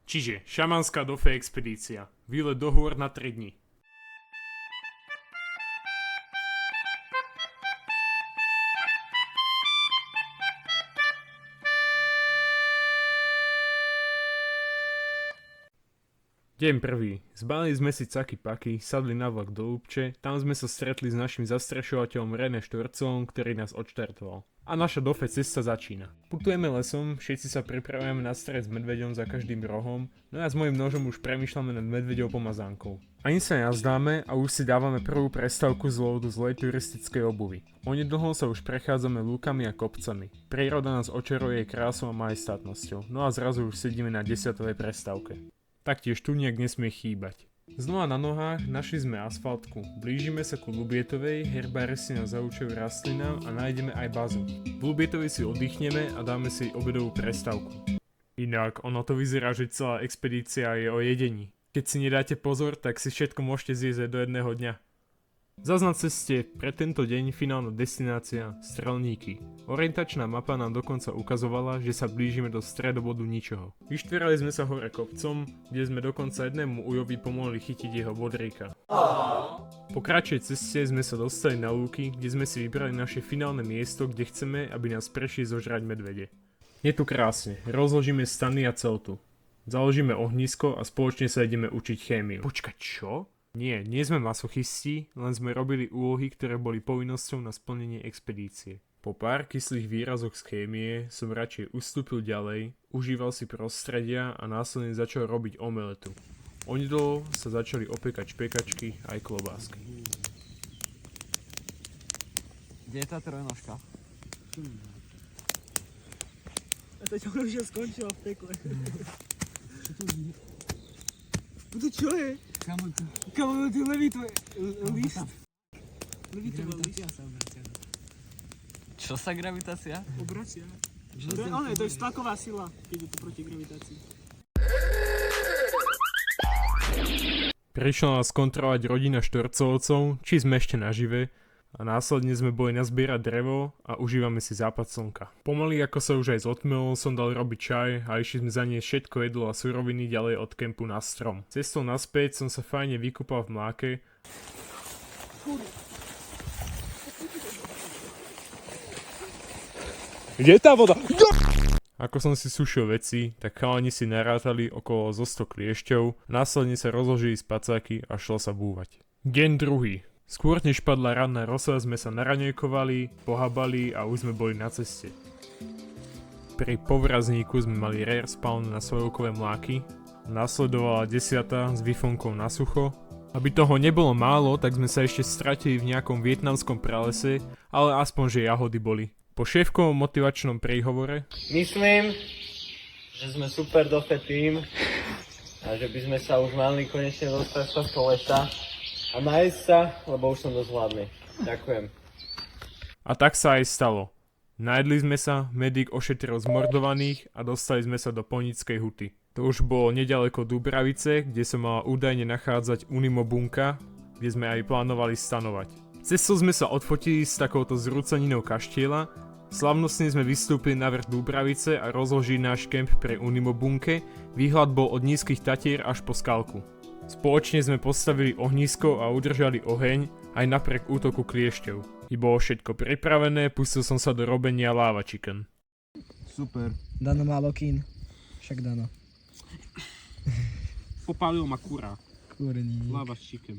Čiže šamanská dofe expedícia. Výlet do hôr na 3 dni. Deň prvý. Zbalili sme si caky paky, sadli na vlak do Lúbče, tam sme sa stretli s našim zastrešovateľom René Štvorcom, ktorý nás odštartoval. A naša dofe cesta začína. Putujeme lesom, všetci sa pripravujeme na stret s medveďom za každým rohom, no ja s mojím nožom už premýšľame nad medveďou pomazánkou. Ani sa jazdáme a už si dávame prvú prestávku z lovu do zlej turistickej obuvy. Onedlho sa už prechádzame lúkami a kopcami. Príroda nás očaruje krásou a majestátnosťou, no a zrazu už sedíme na 10. prestávke. Taktiež tu nejak nesmie chýbať. Znova na nohách našli sme asfaltku. Blížime sa ku Lubietovej, herbári si nás zaučujú rastlinám a nájdeme aj bazu. V Lubietovej si oddychneme a dáme si obedovú prestávku. Inak ono to vyzerá, že celá expedícia je o jedení. Keď si nedáte pozor, tak si všetko môžete zjesť aj do jedného dňa. Zas na ceste pre tento deň finálna destinácia Strelníky. Orientačná mapa nám dokonca ukazovala, že sa blížime do stredobodu ničoho. Vyštverali sme sa hore kopcom, kde sme dokonca jednému ujovi pomohli chytiť jeho bodríka. Po kratšej ceste sme sa dostali na lúky, kde sme si vybrali naše finálne miesto, kde chceme, aby nás prešli zožrať medvede. Je tu krásne, rozložíme stany a celtu. Založíme ohnisko a spoločne sa ideme učiť chémiu. Počkať, čo? Nie sme masochisti, len sme robili úlohy, ktoré boli povinnosťou na splnenie expedície. Po pár kyslých výrazoch z chémie som radšej ustúpil ďalej, užíval si prostredia a následne začal robiť omeletu. Onedlho sa začali opekať špekačky aj klobásky. Kde je tá trojnožka? A teď už skončila v pekle. To čo je? Kamo, ty levituje list. Levituje list. Čo sa gravitácia? Obracia. To je tlaková sila, keď je to proti gravitácii. Prišla nás kontrolovať rodina Štvorcovcov, či sme ešte nažive, a následne sme boli nazbierať drevo a užívame si západ slnka. Pomaly ako sa už aj zotmelo, som dal robiť čaj a išli sme zaniesť všetko jedlo a suroviny ďalej od kempu na strom. Cestou naspäť som sa fajne vykúpal v mláke. Kde je tá voda? Ako som si sušil veci, tak chalani si narátali okolo zo 100 kliešťov, následne sa rozložili spacáky a šlo sa búvať. Deň druhý. Skôr než padla ranná rosa, sme sa naraňajkovali, pohabali a už sme boli na ceste. Pri povrazníku sme mali rare spawn na svojovkové mláky, nasledovala 10. s výfonkou na sucho. Aby toho nebolo málo, tak sme sa ešte stratili v nejakom vietnamskom pralese, ale aspoň že jahody boli. Po šéfkovom motivačnom príhovore Myslím, že sme super dofe tým a že by sme sa už mali konečne dostať z tohto lesa a nájsť sa, lebo už som dosť hladný. Ďakujem. A tak sa aj stalo. Najedli sme sa, medic ošetril zmordovaných a dostali sme sa do Ponickej huty. To už bolo nedaleko Dubravice, kde sa mala údajne nachádzať Unimo bunka, kde sme aj plánovali stanovať. Cestou sme sa odfotili s takouto zrúcaninou kaštieľa, slavnostne sme vystúpili na vrch Dubravice a rozložili náš kemp pre Unimo bunke, výhľad bol od nízkych Tatier až po Skalku. Spoločne sme postavili ohnisko a udržali oheň aj napriek útoku kliešťov. I bolo všetko pripravené, pustil som sa do robenia lava chicken. Super. Dano málo kín. Však Dano. Popálil ma kura. Kurník. Lava chicken.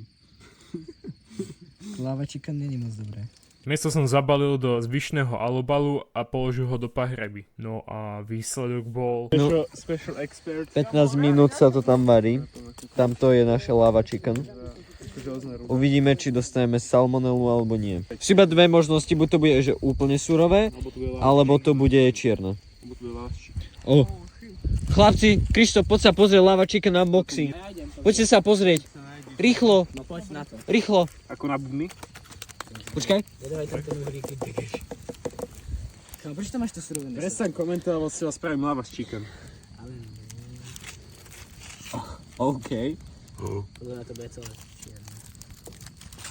Lava chicken není moc dobré. Meso som zabalil do zvyšného alobalu a položil ho do pahreby. No a výsledok bol... Special expert. 15 minút sa to tam varí. Tamto je naše lava chicken. Uvidíme, či dostaneme salmonelu alebo nie. Sú iba dve možnosti, buď to bude že úplne surové, alebo to bude čierne. Oh. Chlapci, Krištof, poď sa pozrieť lava chicken unboxing. Poďte sa pozrieť. Rýchlo. No poď na to. Rýchlo. Ako na bubny? Počkaj. Nedaj tam ten uhrík, keď berieš. Kámo, prečo tam máš to surovené? Prestaň komentovať, lebo si vás spravím lava chicken. OK. Podľa na to bude celé.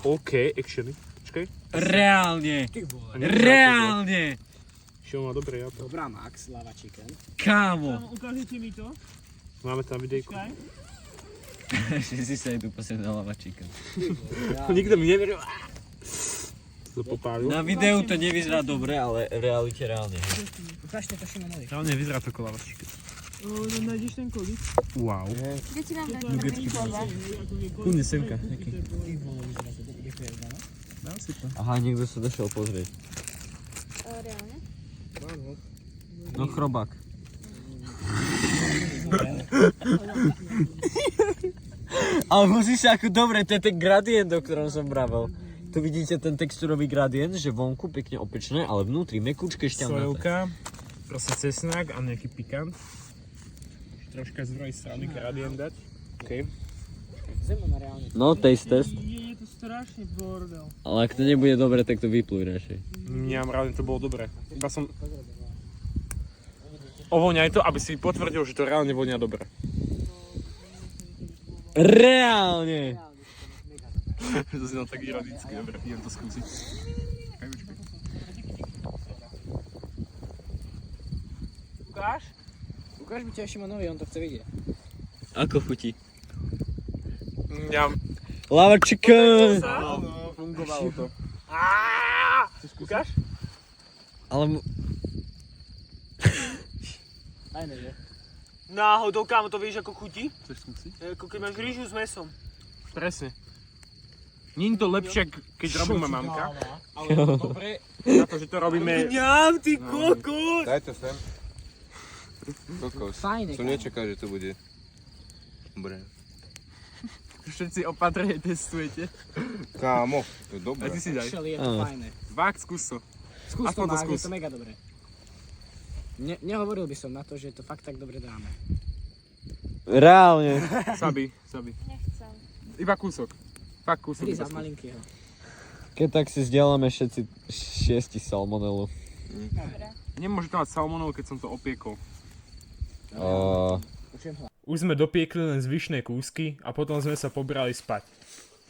OK, actually. Počkaj. Reálne. Ty vole. Reálne. Šiel má dobre jato. Dobrá Max, lava chicken. Kámo. Ukážete mi to? Máme tam videjko. Všetci sa idú pozrieť na Lava Chicken. Nikto mi neveril. To popálil. Na videu to nevyzerá dobre, ale v realite reálne. Ukážte to Šimonovi. Reálne vyzerá to ako lava chicken. Nájdeš ten kódik? Wow. Kde ti mám dať ten kód? Kúdne semka. Aha, niekto sa došiel pozrieť. Reálne? No chrobák. Ale musíš sa ako dobre, to je ten gradient, o ktorom som vravel. Tu vidíte ten texturový gradient, že vonku pekne opečné, ale vnútri mekúčke šťavnaté. Sojovka, proste cesnak a nejaký pikant. Troška z druhej strany gradient dať. OK. No, taste test. Je to strašný bordel. Ale ak to nebude dobre, tak to vypluj radšej. Mňam reálne to bolo dobré. Iba som... Ovoňaj to, aby si potvrdil, že to reálne vonia dobre. Reálne! To si tak ironicky, dobre, idem to skúsiť. Ukáž? Ukáž mi ťa Šimonovi, on to chce vidieť. Ako chutí? Mňam. Lava Chicken! Áno, fungovalo to. Ukáž? Ale... Fajné, že? Náhodou, kámo, to vieš ako chutí? Chceš skúsiť? Ako keď máš rýžu s mesom. Presne. Nie je to lepšie, keď robíme mamka, Ale dobre. na to, že to robíme... Mňam, ty kokos! Daj to sem. Kokos. Fajne, Som nečakal, že to bude. Dobre. Všetci opatrne testujete. Kámo, to je A dobré. ty si daj. Je to fajné. Fakt, skús to. Skús Aspoň to, to Mark, skús. je to mega dobré. Nehovoril by som na to, že to fakt tak dobre dáme. Reálne. Sabi. Nechcem. Iba kúsok. Fakt kúsok. Hry iba za skús. malinkého. Keď tak si zdieľame všetci 6 salmonelu. Dobre. Nemôže to mať salmonov, keď som to opiekol. Počujem hlas. Už sme dopiekli len zvyšné kúsky a potom sme sa pobrali spať.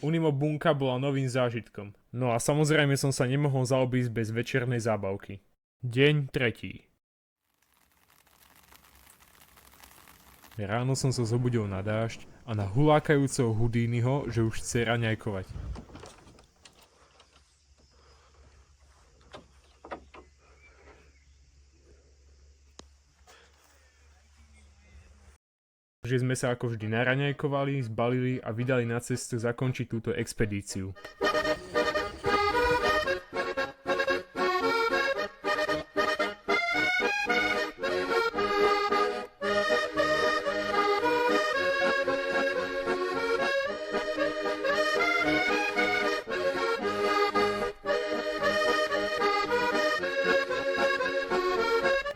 Unimo bunka bola novým zážitkom. No a samozrejme som sa nemohol zaobísť bez večernej zábavky. Deň 3. Ráno som sa zobudil na dážď a na hulákajúceho Houdiniho, že už chce raňajkovať. Že sme sa ako vždy naraňajkovali, zbalili a vydali na cestu zakončiť túto expedíciu.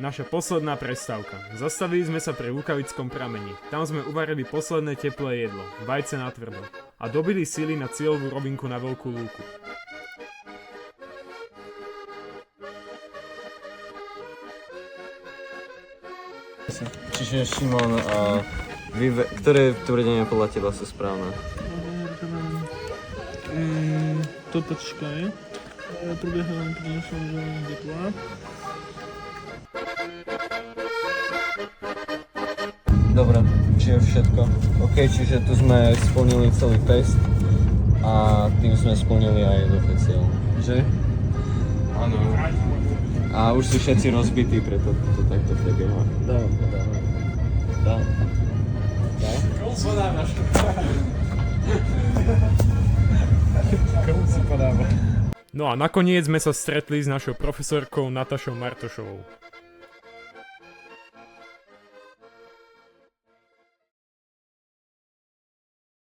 Naša posledná prestávka. Zastavili sme sa pri Lukavickom prameni. Tam sme uvarili posledné teplé jedlo, vajce na tvrdo. A dobili síly na cieľovú rovinku na Veľkú lúku. Čiže Šimon, ktoré tvrdenia podľa teba sú správne? Toto čekaj. Prebieha len prinesol, že teplá. Dobre, čiže všetko. OK, čiže tu sme splnili celý test a tým sme splnili aj dofe cieľ, že? Áno. A už sú všetci rozbití, preto to takto prebieha. Dá. Komu si podáva? No a nakoniec sme sa stretli s našou profesorkou Natašou Martošovou.